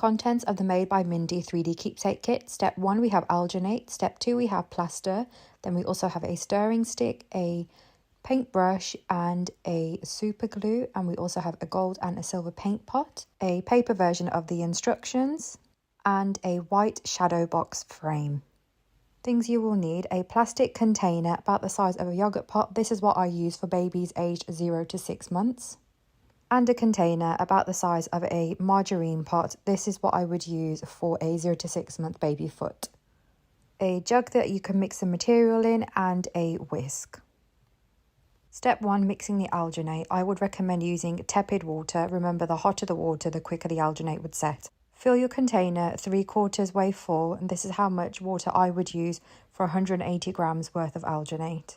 Contents of the Made by Mindy 3D Keepsake Kit. Step 1, we have alginate. Step 2, we have plaster. Then we also have a stirring stick, a paintbrush and a super glue. And we also have a gold and a silver paint pot, a paper version of the instructions, and a white shadow box frame. Things you will need: a plastic container about the size of a yogurt pot. This is what I use for babies aged 0 to 6 months. And a container about the size of a margarine pot. This is what I would use for a 0 to 6 month baby foot. A jug that you can mix the material in, and a whisk. Step 1, mixing the alginate. I would recommend using tepid water. Remember, the hotter the water, the quicker the alginate would set. Fill your container 3/4 way full, and this is how much water I would use for 180 grams worth of alginate.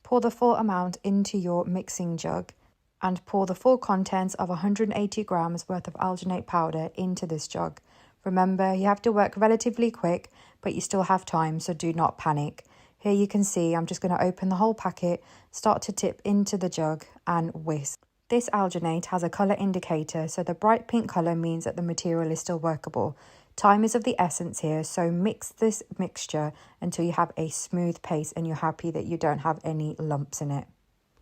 Pour the full amount into your mixing jug and pour the full contents of 180 grams worth of alginate powder into this jug. Remember, you have to work relatively quick, but you still have time, so do not panic. Here you can see I'm just going to open the whole packet, start to tip into the jug and whisk. This alginate has a colour indicator, so the bright pink colour means that the material is still workable. Time is of the essence here, so mix this mixture until you have a smooth paste and you're happy that you don't have any lumps in it.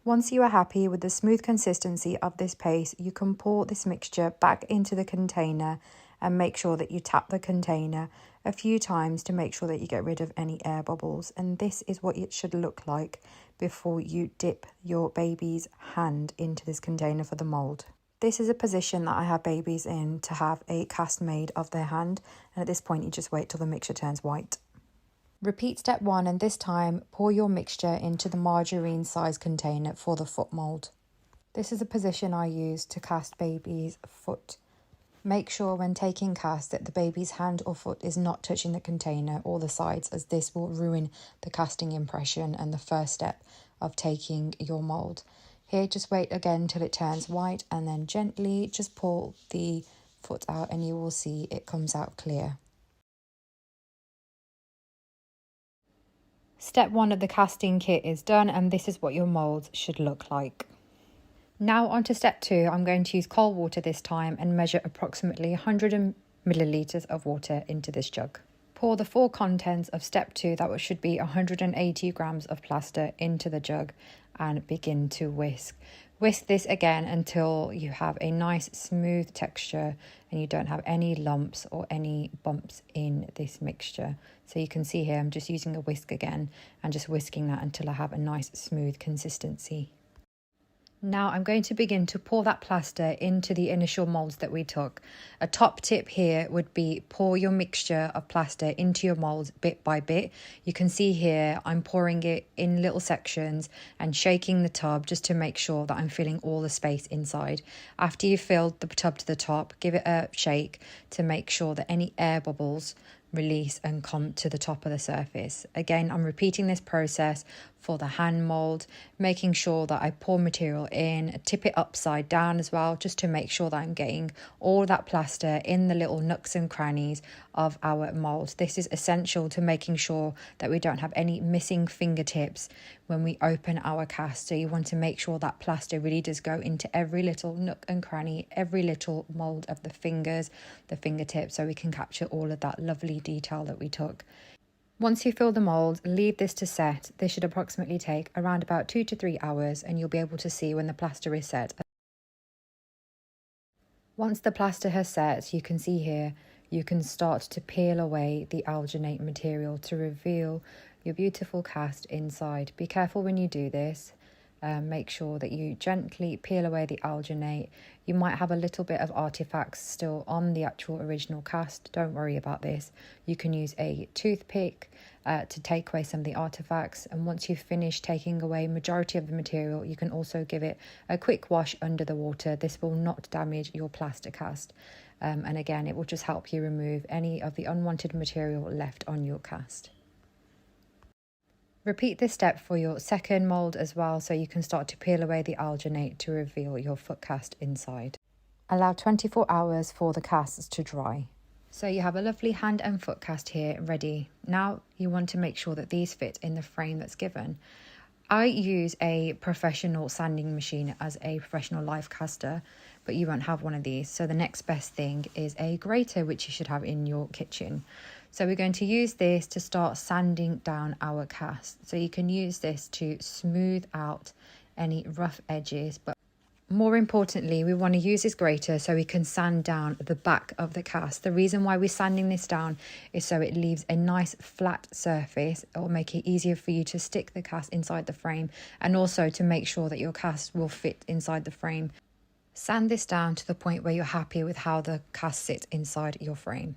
Once you are happy with the smooth consistency of this paste, you can pour this mixture back into the container and make sure that you tap the container a few times to make sure that you get rid of any air bubbles. And this is what it should look like before you dip your baby's hand into this container for the mould. This is a position that I have babies in to have a cast made of their hand, and at this point you just wait till the mixture turns white. Repeat step 1, and this time pour your mixture into the margarine size container for the foot mould. This is a position I use to cast baby's foot. Make sure when taking cast that the baby's hand or foot is not touching the container or the sides, as this will ruin the casting impression and the first step of taking your mould. Here, just wait again till it turns white and then gently just pull the foot out and you will see it comes out clear. Step 1 of the casting kit is done, and this is what your moulds should look like. Now on to step 2. I'm going to use cold water this time and measure approximately 100 millilitres of water into this jug. Pour the full contents of step 2, that should be 180 grams of plaster, into the jug and begin to whisk. Whisk this again until you have a nice smooth texture and you don't have any lumps or any bumps in this mixture. So you can see here I'm just using a whisk again and just whisking that until I have a nice smooth consistency. Now I'm going to begin to pour that plaster into the initial moulds that we took. A top tip here would be pour your mixture of plaster into your moulds bit by bit. You can see here I'm pouring it in little sections and shaking the tub just to make sure that I'm filling all the space inside. After you've filled the tub to the top, give it a shake to make sure that any air bubbles release and come to the top of the surface. Again, I'm repeating this process for the hand mold, making sure that I pour material in, tip it upside down as well, just to make sure that I'm getting all that plaster in the little nooks and crannies of our mold. This is essential to making sure that we don't have any missing fingertips when we open our cast. So you want to make sure that plaster really does go into every little nook and cranny, every little mold of the fingers, the fingertips, so we can capture all of that lovely detail that we took. Once you fill the mould, leave this to set. This should approximately take around about 2 to 3 hours, and you'll be able to see when the plaster is set. Once the plaster has set, you can see here, you can start to peel away the alginate material to reveal your beautiful cast inside. Be careful when you do this. Make sure that you gently peel away the alginate. You might have a little bit of artifacts still on the actual original cast. Don't worry about this. You can use a toothpick to take away some of the artifacts, and once you've finished taking away majority of the material, you can also give it a quick wash under the water. This will not damage your plaster cast, and again, it will just help you remove any of the unwanted material left on your cast. Repeat this step for your second mould as well, so you can start to peel away the alginate to reveal your foot cast inside. Allow 24 hours for the casts to dry. So you have a lovely hand and foot cast here ready. Now you want to make sure that these fit in the frame that's given. I use a professional sanding machine as a professional live caster. but you won't have one of these. So the next best thing is a grater, which you should have in your kitchen. So we're going to use this to start sanding down our cast. So you can use this to smooth out any rough edges, but more importantly, we want to use this grater so we can sand down the back of the cast. The reason why we're sanding this down is so it leaves a nice flat surface. It will make it easier for you to stick the cast inside the frame, and also to make sure that your cast will fit inside the frame. Sand this down to the point where you're happy with how the cast sits inside your frame.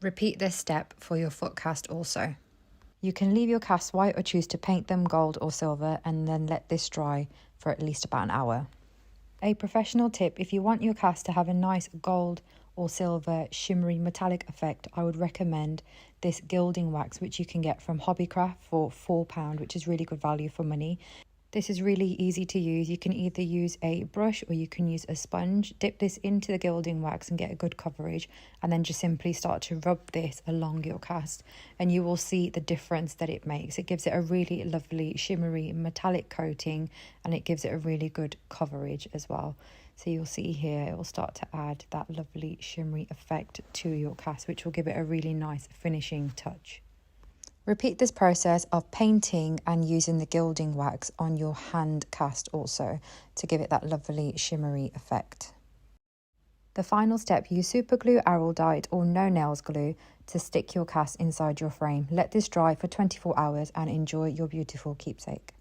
Repeat this step for your foot cast also. You can leave your casts white or choose to paint them gold or silver, and then let this dry for at least about an hour. A professional tip: if you want your cast to have a nice gold or silver shimmery metallic effect, I would recommend this gilding wax, which you can get from Hobbycraft for £4, which is really good value for money. This is really easy to use. You can either use a brush or you can use a sponge. Dip this into the gilding wax and get a good coverage, and then just simply start to rub this along your cast, and you will see the difference that it makes. It gives it a really lovely shimmery metallic coating, and it gives it a really good coverage as well. So you'll see here it will start to add that lovely shimmery effect to your cast, which will give it a really nice finishing touch. Repeat this process of painting and using the gilding wax on your hand cast also to give it that lovely shimmery effect. The final step: use super glue, arrow dyed or no nails glue to stick your cast inside your frame. Let this dry for 24 hours and enjoy your beautiful keepsake.